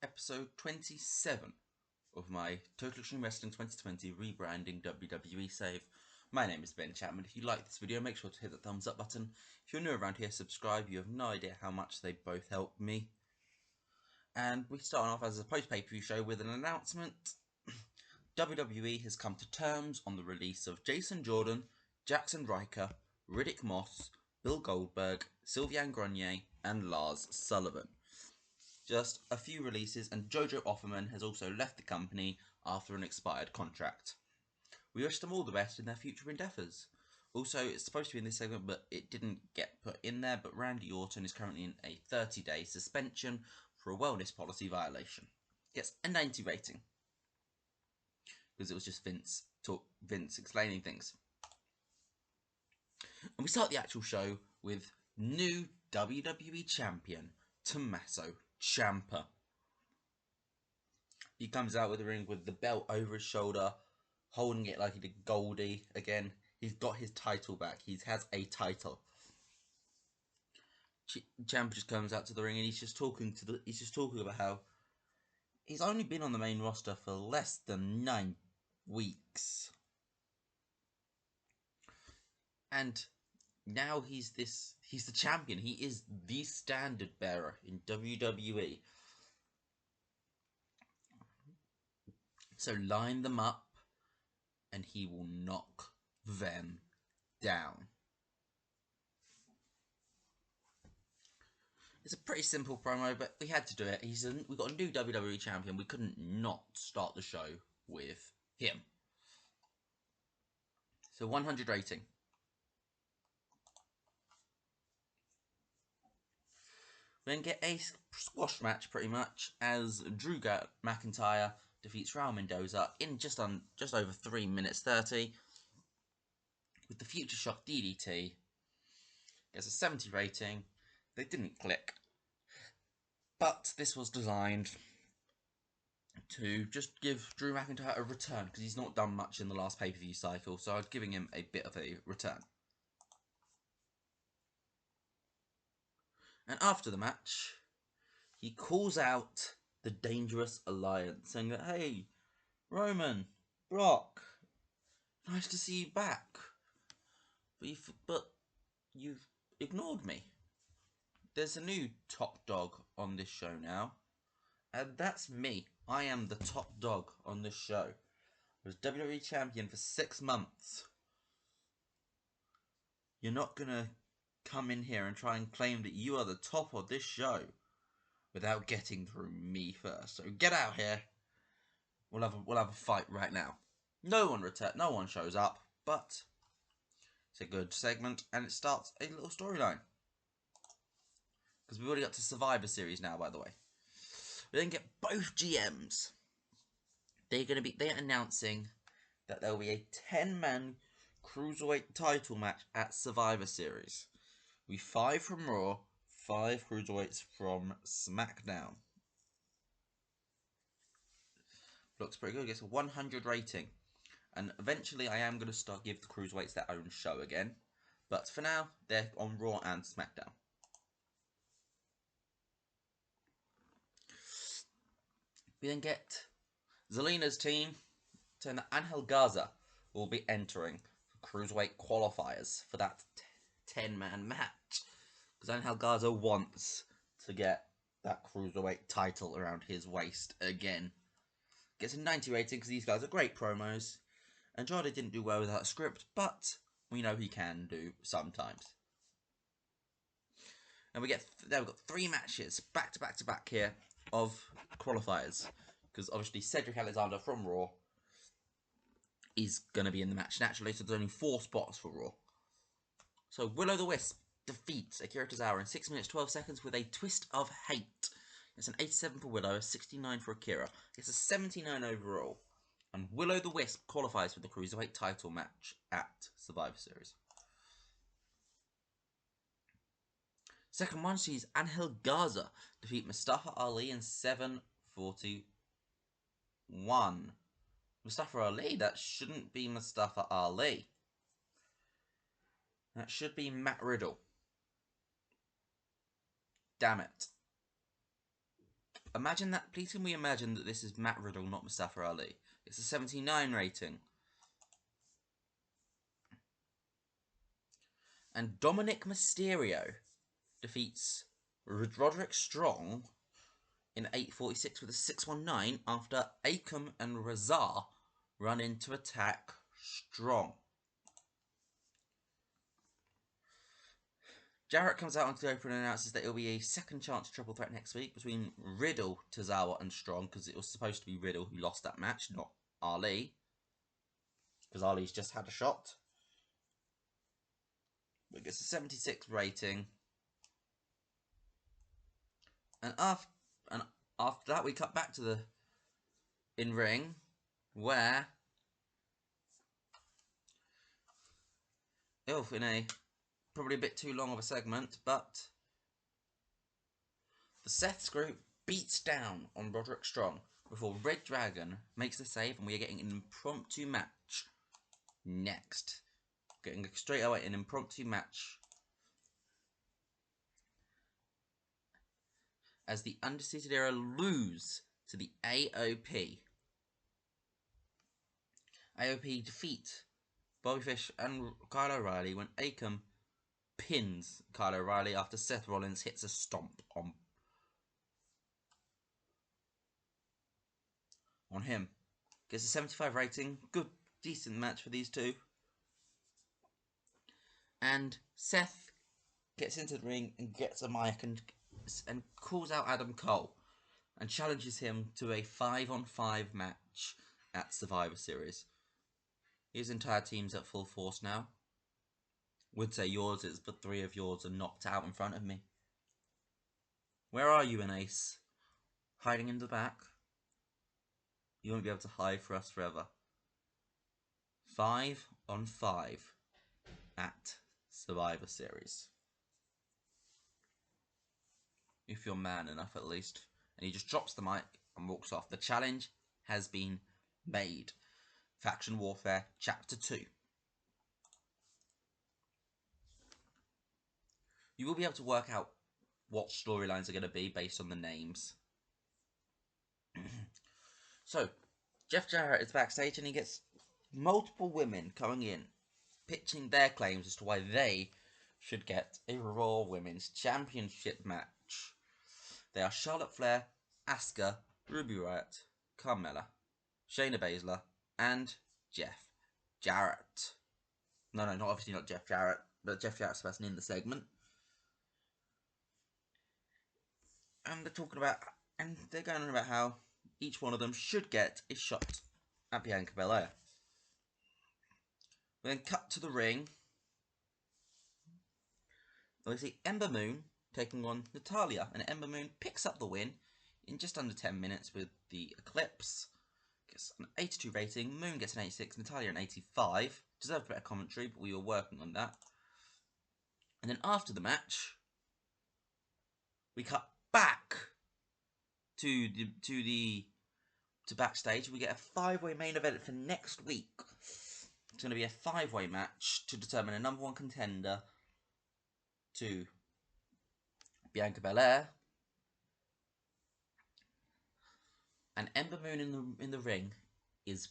episode 27 of my Total Extreme Wrestling 2020 Rebranding WWE save. My name is Ben Chapman. If you like this video, make sure to hit the thumbs up button. If you're new around here, subscribe. You have no idea how much they both help me. And we start off as a post-pay-per-view show with an announcement. WWE has come to terms on the release of Jason Jordan, Jackson Riker, Riddick Moss, Bill Goldberg, Sylviane Grenier, and Lars Sullivan. Just a few releases, and Jojo Offerman has also left the company after an expired contract. We wish them all the best in their future endeavours. Also, it's supposed to be in this segment, but it didn't get put in there, but Randy Orton is currently in a 30-day suspension for a wellness policy violation. Gets a 90 rating, because it was just Vince explaining things. And we start the actual show with new WWE Champion Tommaso Ciampa. He comes out with the ring with the belt over his shoulder, holding it like he did Goldie. Again, he's got his title back. He has a title. Ciampa just comes out to the ring and he's just talking about how he's only been on the main roster for less than 9 weeks. And now he's the champion. He is the standard bearer in WWE. So line them up and he will knock them down. It's a pretty simple promo, but we had to do it. We got a new WWE champion. We couldn't not start the show with him. So 100 rating. We then get a squash match, pretty much, as Drew McIntyre defeats Raul Mendoza in just over 3 minutes 30 with the Future Shock DDT. Gets a 70 rating. They didn't click, but this was designed to just give Drew McIntyre a return, because he's not done much in the last pay-per-view cycle, so I was giving him a bit of a return. And after the match, he calls out the Dangerous Alliance, saying that, hey, Roman, Brock, nice to see you back, but you've ignored me. There's a new top dog on this show now, and that's me. I am the top dog on this show. I was WWE Champion for 6 months. You're not gonna come in here and try and claim that you are the top of this show without getting through me first. So get out here. We'll have a fight right now. No one shows up, but it's a good segment, and it starts a little storyline. Because we've already got to Survivor Series now, by the way. We then get both GMs. They're announcing that there will be a 10-man Cruiserweight title match at Survivor Series. We 5 from Raw, 5 Cruiserweights from SmackDown. Looks pretty good. Gets a 100 rating. And eventually I am going to give the Cruiserweights their own show again. But for now, they're on Raw and SmackDown. We then get Zelina's team saying that Angel Garza will be entering Cruiserweight Qualifiers for that 10-man match, because Angel Garza wants to get that Cruiserweight title around his waist again. Gets a 90 rating because these guys are great promos. Andrade didn't do well with that script, but we know he can do sometimes. And we've got 3 matches back to back here of Qualifiers, because obviously Cedric Alexander from Raw is going to be in the match naturally, so there's only 4 spots for Raw. So Will-O-the-Wisp defeats Akira Tozawa in 6 minutes 12 seconds with a twist of hate. It's an 87 for Willow, a 69 for Akira. It's a 79 overall. And Will-O-the-Wisp qualifies for the Cruiserweight title match at Survivor Series. Second one sees Angel Garza defeat Mustafa Ali in 7:41. Mustafa Ali? That shouldn't be Mustafa Ali. That should be Matt Riddle. Damn it. imagine that. Please can we imagine that this is Matt Riddle, not Mustafa Ali? It's a 79 rating. And Dominic Mysterio defeats Roderick Strong in 8:46 with a 619 after Akam and Razar run in to attack Strong. Jarrett comes out onto the open and announces that it will be a second chance triple threat next week between Riddle, Tozawa and Strong, because it was supposed to be Riddle who lost that match, not Ali, because Ali's just had a shot. It gets a 76 rating. And after that, we cut back to the in-ring, where in a probably a bit too long of a segment, but the Seth's group beats down on Roderick Strong before Red Dragon makes the save, and we are getting an impromptu match next. Getting straight away an impromptu match as the Undisputed Era lose to the AOP. AOP defeat Bobby Fish and Kyle O'Reilly when Akam pins Kyle O'Reilly after Seth Rollins hits a stomp on him. Gets a 75 rating. Good, decent match for these two. And Seth gets into the ring and gets a mic and calls out Adam Cole and challenges him to a 5-on-5 match at Survivor Series. His entire team's at full force now. Would say yours is, but 3 of yours are knocked out in front of me. Where are you, an Ace? Hiding in the back? You won't be able to hide for us forever. 5-on-5 at Survivor Series. If you're man enough, at least. And he just drops the mic and walks off. The challenge has been made. Faction Warfare Chapter 2. You will be able to work out what storylines are going to be based on the names. So, Jeff Jarrett is backstage and he gets multiple women coming in, pitching their claims as to why they should get a Raw Women's Championship match. They are Charlotte Flair, Asuka, Ruby Riott, Carmella, Shayna Baszler, and Jeff Jarrett. No, obviously not Jeff Jarrett, but Jeff Jarrett's the person in the segment. And they're talking about, and they're going on about how each one of them should get a shot at Bianca Belair. We then cut to the ring. We see Ember Moon taking on Natalya, and Ember Moon picks up the win in just under 10 minutes with the Eclipse. Gets an 82 rating, Moon gets an 86, Natalya an 85. Deserved better commentary, but we were working on that. And then after the match, we cut back to backstage. We get a 5-way main event for next week. It's going to be a 5-way match to determine a number 1 contender to Bianca Belair. And Ember Moon in the ring is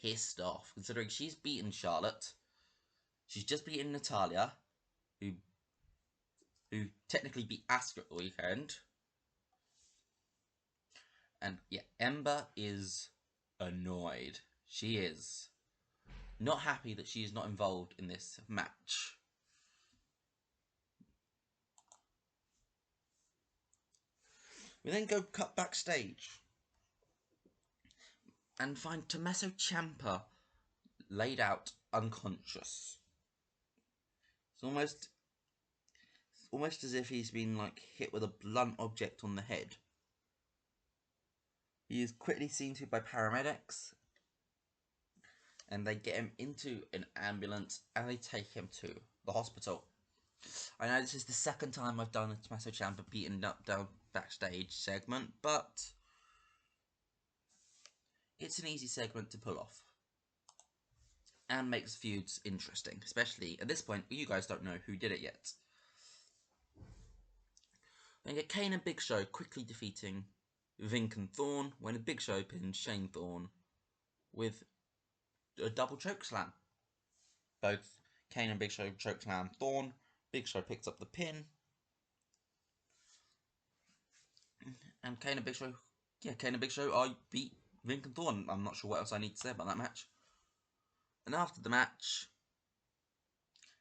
pissed off, considering she's beaten Charlotte. She's just beaten Natalya, who technically beat Asuka at the weekend. And yeah, Ember is annoyed. She is not happy that she is not involved in this match. We then go cut backstage and find Tommaso Ciampa laid out unconscious. It's almost as if he's been hit with a blunt object on the head. He is quickly seen to by paramedics, and they get him into an ambulance and they take him to the hospital. I know this is the second time I've done a Tommaso Ciampa beaten up down backstage segment, but it's an easy segment to pull off and makes feuds interesting, especially at this point you guys don't know who did it yet. Then get Kane and Big Show quickly defeating Vink and Thorne when a Big Show pinned Shane Thorne with a double choke slam. Both Kane and Big Show choke slam Thorne. Big Show picks up the pin. And Kane and Big Show, I beat Vink and Thorne. I'm not sure what else I need to say about that match. And after the match,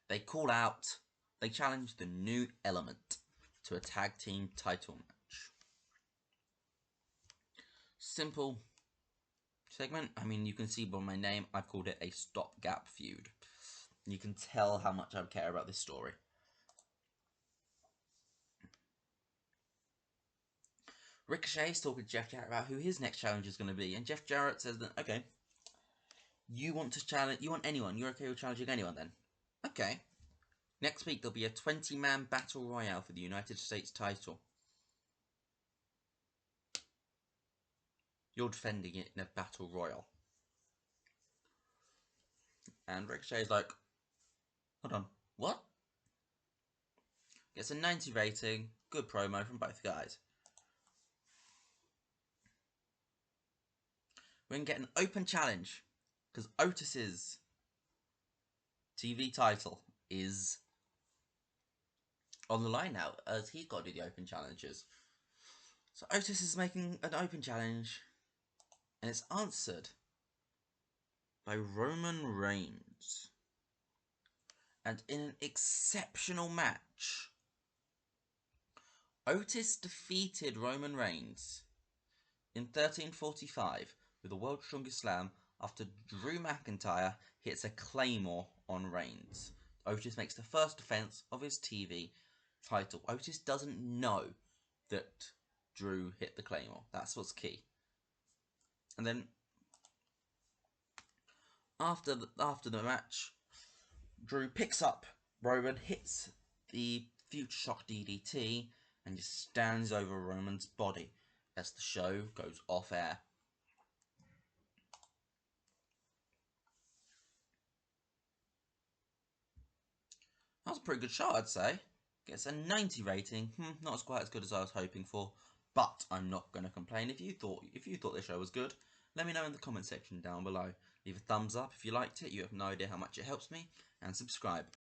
they challenge the New Element to a tag team title match. Simple segment. I mean, you can see by my name, I've called it a stopgap feud. You can tell how much I care about this story. Ricochet's talking to Jeff Jarrett about who his next challenge is going to be, and Jeff Jarrett says that, okay, you want anyone, you're okay with challenging anyone then? Okay. Next week there'll be a 20-man battle royale for the United States title. You're defending it in a battle royal. And Ricochet's like, hold on, what? Gets a 90 rating, good promo from both guys. We're going to get an open challenge, because Otis's TV title is on the line now, as he's got to do the open challenges. So Otis is making an open challenge, and it's answered by Roman Reigns. And in an exceptional match, Otis defeated Roman Reigns in 1345 with the World's Strongest Slam after Drew McIntyre hits a Claymore on Reigns. Otis makes the first defense of his TV title. Otis doesn't know that Drew hit the Claymore. That's what's key. And then after the match, Drew picks up Roman, hits the Future Shock DDT, and just stands over Roman's body as the show goes off air. That was a pretty good show, I'd say. Gets a 90 rating. Not quite as good as I was hoping for, but I'm not going to complain. If you thought this show was good, let me know in the comment section down below. Leave a thumbs up if you liked it. You have no idea how much it helps me, and subscribe.